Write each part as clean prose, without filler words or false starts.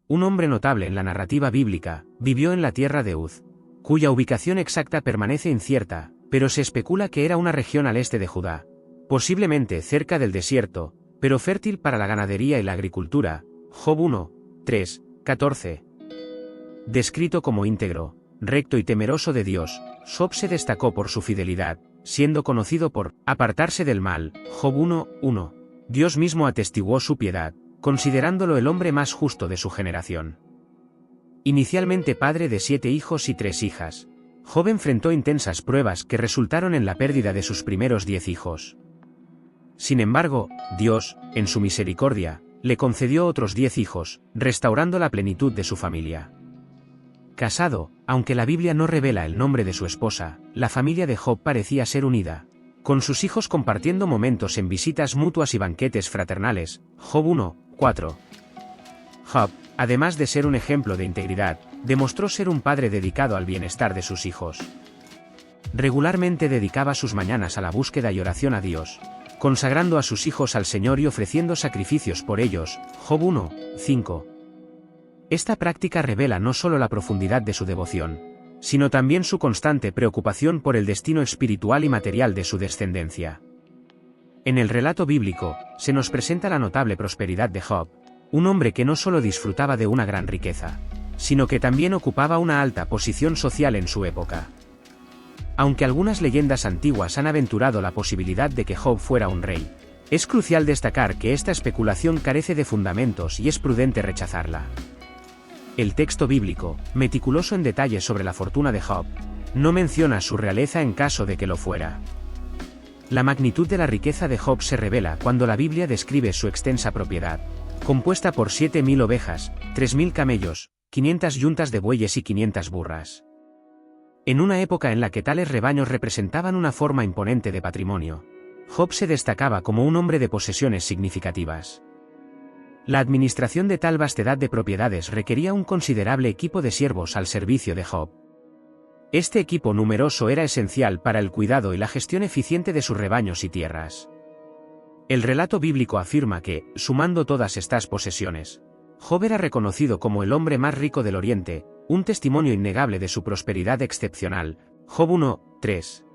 un hombre notable en la narrativa bíblica, vivió en la tierra de Uz, cuya ubicación exacta permanece incierta, pero se especula que era una región al este de Judá, posiblemente cerca del desierto, pero fértil para la ganadería y la agricultura. Job 1, 3, 14. Descrito como íntegro, recto y temeroso de Dios, Job se destacó por su fidelidad, siendo conocido por apartarse del mal. Job 1, 1. Dios mismo atestiguó su piedad, considerándolo el hombre más justo de su generación. Inicialmente padre de 7 hijos y 3 hijas, Job enfrentó intensas pruebas que resultaron en la pérdida de sus primeros 10 hijos. Sin embargo, Dios, en su misericordia, le concedió otros 10 hijos, restaurando la plenitud de su familia. Casado, aunque la Biblia no revela el nombre de su esposa, la familia de Job parecía ser unida, con sus hijos compartiendo momentos en visitas mutuas y banquetes fraternales. Job 1, 4. Job, además de ser un ejemplo de integridad, demostró ser un padre dedicado al bienestar de sus hijos. Regularmente dedicaba sus mañanas a la búsqueda y oración a Dios, consagrando a sus hijos al Señor y ofreciendo sacrificios por ellos. Job 1, 5. Esta práctica revela no solo la profundidad de su devoción, sino también su constante preocupación por el destino espiritual y material de su descendencia. En el relato bíblico, se nos presenta la notable prosperidad de Job, un hombre que no solo disfrutaba de una gran riqueza, sino que también ocupaba una alta posición social en su época. Aunque algunas leyendas antiguas han aventurado la posibilidad de que Job fuera un rey, es crucial destacar que esta especulación carece de fundamentos y es prudente rechazarla. El texto bíblico, meticuloso en detalles sobre la fortuna de Job, no menciona su realeza en caso de que lo fuera. La magnitud de la riqueza de Job se revela cuando la Biblia describe su extensa propiedad, compuesta por 7.000 ovejas, 3.000 camellos, 500 yuntas de bueyes y 500 burras. En una época en la que tales rebaños representaban una forma imponente de patrimonio, Job se destacaba como un hombre de posesiones significativas. La administración de tal vastedad de propiedades requería un considerable equipo de siervos al servicio de Job. Este equipo numeroso era esencial para el cuidado y la gestión eficiente de sus rebaños y tierras. El relato bíblico afirma que, sumando todas estas posesiones, Job era reconocido como el hombre más rico del Oriente, un testimonio innegable de su prosperidad excepcional. Job 1, 3.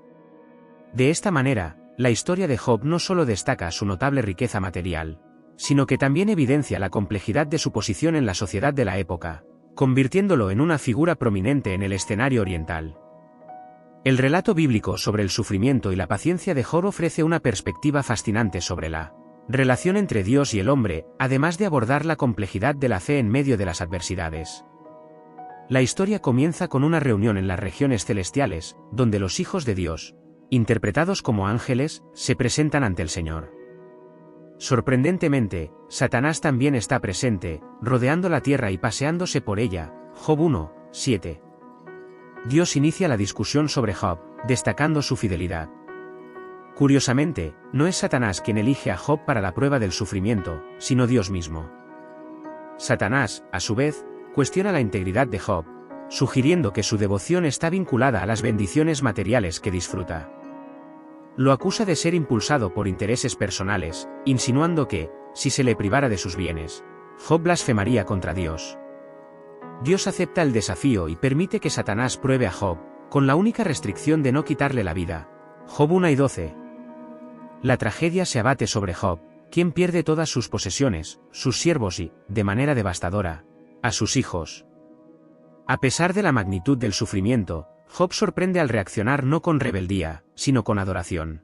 De esta manera, la historia de Job no solo destaca su notable riqueza material, sino que también evidencia la complejidad de su posición en la sociedad de la época, convirtiéndolo en una figura prominente en el escenario oriental. El relato bíblico sobre el sufrimiento y la paciencia de Job ofrece una perspectiva fascinante sobre la relación entre Dios y el hombre, además de abordar la complejidad de la fe en medio de las adversidades. La historia comienza con una reunión en las regiones celestiales, donde los hijos de Dios, interpretados como ángeles, se presentan ante el Señor. Sorprendentemente, Satanás también está presente, rodeando la tierra y paseándose por ella. Job 1, 7. Dios inicia la discusión sobre Job, destacando su fidelidad. Curiosamente, no es Satanás quien elige a Job para la prueba del sufrimiento, sino Dios mismo. Satanás, a su vez, cuestiona la integridad de Job, sugiriendo que su devoción está vinculada a las bendiciones materiales que disfruta. Lo acusa de ser impulsado por intereses personales, insinuando que, si se le privara de sus bienes, Job blasfemaría contra Dios. Dios acepta el desafío y permite que Satanás pruebe a Job, con la única restricción de no quitarle la vida. Job 1 y 12. La tragedia se abate sobre Job, quien pierde todas sus posesiones, sus siervos y, de manera devastadora, a sus hijos. A pesar de la magnitud del sufrimiento, Job sorprende al reaccionar no con rebeldía, sino con adoración.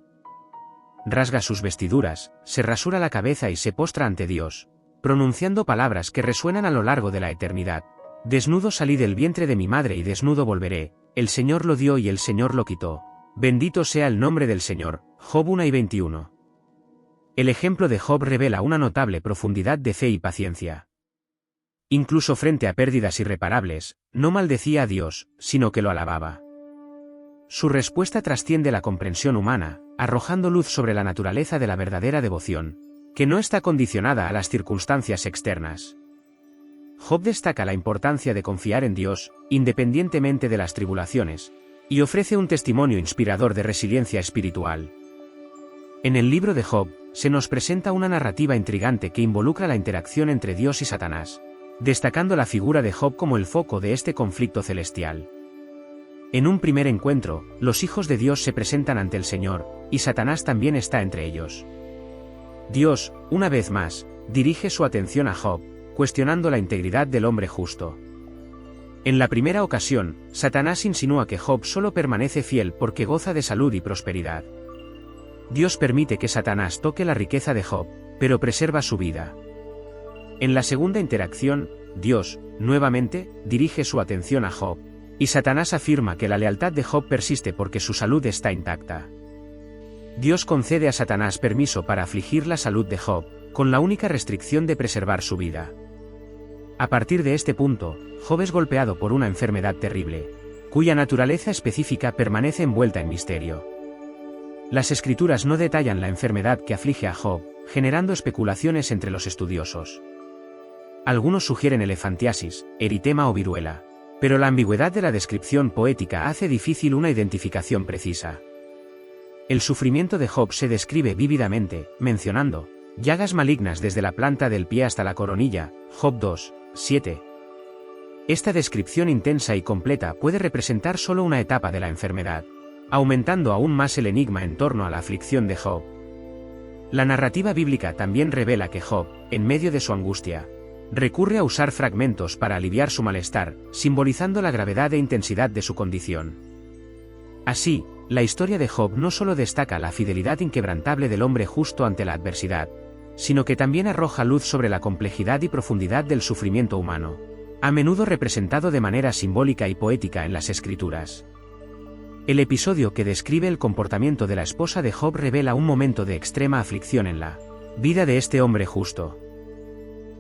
Rasga sus vestiduras, se rasura la cabeza y se postra ante Dios, pronunciando palabras que resuenan a lo largo de la eternidad. Desnudo salí del vientre de mi madre y desnudo volveré, el Señor lo dio y el Señor lo quitó. Bendito sea el nombre del Señor. Job 1 y 21. El ejemplo de Job revela una notable profundidad de fe y paciencia. Incluso frente a pérdidas irreparables, no maldecía a Dios, sino que lo alababa. Su respuesta trasciende la comprensión humana, arrojando luz sobre la naturaleza de la verdadera devoción, que no está condicionada a las circunstancias externas. Job destaca la importancia de confiar en Dios, independientemente de las tribulaciones, y ofrece un testimonio inspirador de resiliencia espiritual. En el libro de Job, se nos presenta una narrativa intrigante que involucra la interacción entre Dios y Satanás, destacando la figura de Job como el foco de este conflicto celestial. En un primer encuentro, los hijos de Dios se presentan ante el Señor, y Satanás también está entre ellos. Dios, una vez más, dirige su atención a Job, cuestionando la integridad del hombre justo. En la primera ocasión, Satanás insinúa que Job solo permanece fiel porque goza de salud y prosperidad. Dios permite que Satanás toque la riqueza de Job, pero preserva su vida. En la segunda interacción, Dios, nuevamente, dirige su atención a Job, y Satanás afirma que la lealtad de Job persiste porque su salud está intacta. Dios concede a Satanás permiso para afligir la salud de Job, con la única restricción de preservar su vida. A partir de este punto, Job es golpeado por una enfermedad terrible, cuya naturaleza específica permanece envuelta en misterio. Las escrituras no detallan la enfermedad que aflige a Job, generando especulaciones entre los estudiosos. Algunos sugieren elefantiasis, eritema o viruela, pero la ambigüedad de la descripción poética hace difícil una identificación precisa. El sufrimiento de Job se describe vívidamente, mencionando llagas malignas desde la planta del pie hasta la coronilla, Job 2, 7. Esta descripción intensa y completa puede representar solo una etapa de la enfermedad, aumentando aún más el enigma en torno a la aflicción de Job. La narrativa bíblica también revela que Job, en medio de su angustia, recurre a usar fragmentos para aliviar su malestar, simbolizando la gravedad e intensidad de su condición. Así, la historia de Job no solo destaca la fidelidad inquebrantable del hombre justo ante la adversidad, sino que también arroja luz sobre la complejidad y profundidad del sufrimiento humano, a menudo representado de manera simbólica y poética en las Escrituras. El episodio que describe el comportamiento de la esposa de Job revela un momento de extrema aflicción en la vida de este hombre justo.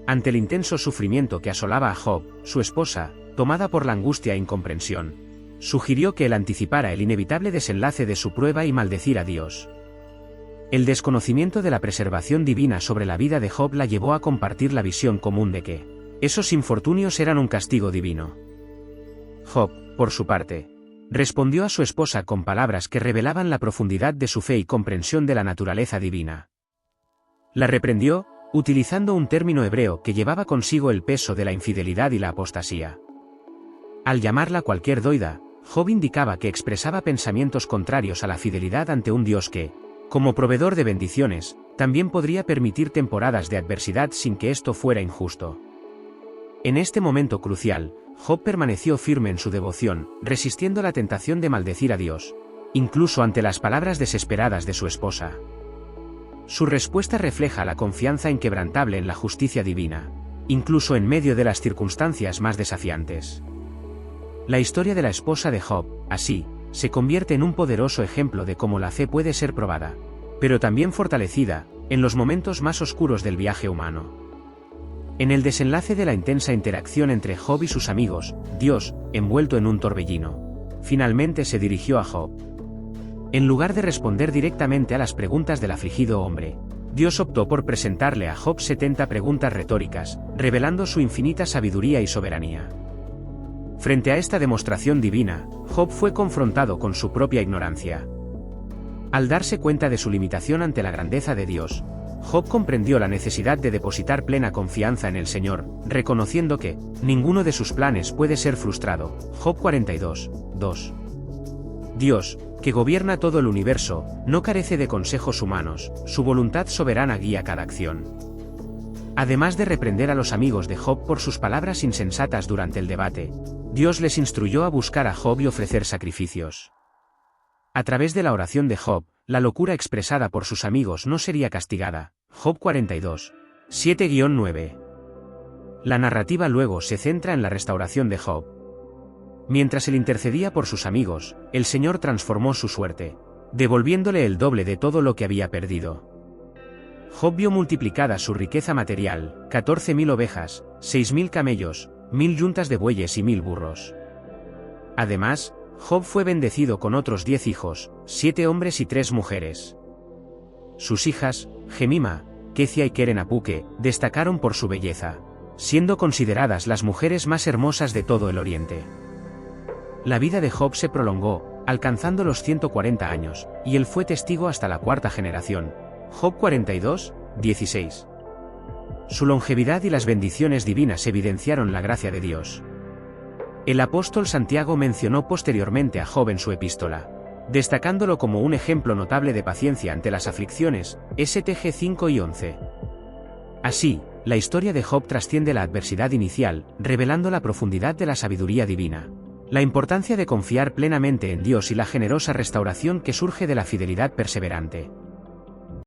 Ante el intenso sufrimiento que asolaba a Job, su esposa, tomada por la angustia e incomprensión, sugirió que él anticipara el inevitable desenlace de su prueba y maldecir a Dios. El desconocimiento de la preservación divina sobre la vida de Job la llevó a compartir la visión común de que esos infortunios eran un castigo divino. Job, por su parte, respondió a su esposa con palabras que revelaban la profundidad de su fe y comprensión de la naturaleza divina. La reprendió, utilizando un término hebreo que llevaba consigo el peso de la infidelidad y la apostasía. Al llamarla cualquier doida, Job indicaba que expresaba pensamientos contrarios a la fidelidad ante un Dios que, como proveedor de bendiciones, también podría permitir temporadas de adversidad sin que esto fuera injusto. En este momento crucial, Job permaneció firme en su devoción, resistiendo la tentación de maldecir a Dios, incluso ante las palabras desesperadas de su esposa. Su respuesta refleja la confianza inquebrantable en la justicia divina, incluso en medio de las circunstancias más desafiantes. La historia de la esposa de Job, así, se convierte en un poderoso ejemplo de cómo la fe puede ser probada, pero también fortalecida, en los momentos más oscuros del viaje humano. En el desenlace de la intensa interacción entre Job y sus amigos, Dios, envuelto en un torbellino, finalmente se dirigió a Job. En lugar de responder directamente a las preguntas del afligido hombre, Dios optó por presentarle a Job 70 preguntas retóricas, revelando su infinita sabiduría y soberanía. Frente a esta demostración divina, Job fue confrontado con su propia ignorancia. Al darse cuenta de su limitación ante la grandeza de Dios, Job comprendió la necesidad de depositar plena confianza en el Señor, reconociendo que ninguno de sus planes puede ser frustrado. Job 42, 2. Dios, que gobierna todo el universo, no carece de consejos humanos, su voluntad soberana guía cada acción. Además de reprender a los amigos de Job por sus palabras insensatas durante el debate, Dios les instruyó a buscar a Job y ofrecer sacrificios. A través de la oración de Job, la locura expresada por sus amigos no sería castigada. Job 42, 7-9. La narrativa luego se centra en la restauración de Job. Mientras él intercedía por sus amigos, el Señor transformó su suerte, devolviéndole el doble de todo lo que había perdido. Job vio multiplicada su riqueza material, 14.000 ovejas, 6.000 camellos, 1.000 yuntas de bueyes y 1.000 burros. Además, Job fue bendecido con otros 10 hijos, 7 hombres y 3 mujeres. Sus hijas, Gemima, Kecia y Keren-Apuke, destacaron por su belleza, siendo consideradas las mujeres más hermosas de todo el Oriente. La vida de Job se prolongó, alcanzando los 140 años, y él fue testigo hasta la 4ª generación. Job 42, 16. Su longevidad y las bendiciones divinas evidenciaron la gracia de Dios. El apóstol Santiago mencionó posteriormente a Job en su epístola, destacándolo como un ejemplo notable de paciencia ante las aflicciones, STG 5 y 11. Así, la historia de Job trasciende la adversidad inicial, revelando la profundidad de la sabiduría divina, la importancia de confiar plenamente en Dios y la generosa restauración que surge de la fidelidad perseverante.